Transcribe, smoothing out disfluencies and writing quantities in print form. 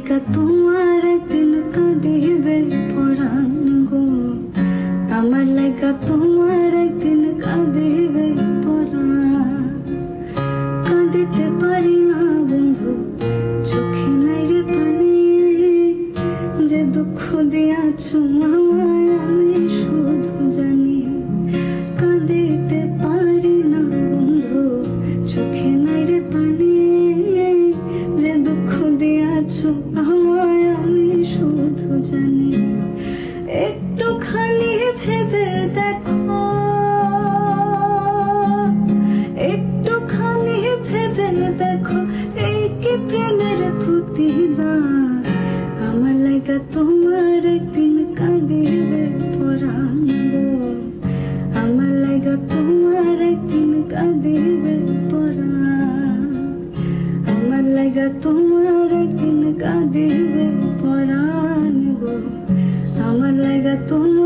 লাইগা তোমার একদিন কাঁদিবে পরাণ গো, আমার লাইগা তোমার একদিন কাঁদিবে পরাণ। কাঁদিতে পারি না বন্ধু, চোখে নাই রে পানি, যে দুঃখ দিয়াছো আমায় আমি শুধু জানি। কাঁদিতে পারি না বন্ধু, চোখে নাই রে পানি, যে দুঃখ দিয়াছো আমায় আমি শুধু জানি। একটুখানি ভেবে দেখো, একটুখানি ভেবে দেখো, এই কি প্রেমের প্রতিদান। আমার লাইগা তোমার একদিন কাঁদিবে পরাণ গো, আমার লাইগা তোমার একদিন কাঁদিবে পরাণ, আমার লাইগা তোমার একদিন কাঁদিবে পরাণ গো, আমার লাইগা তোমার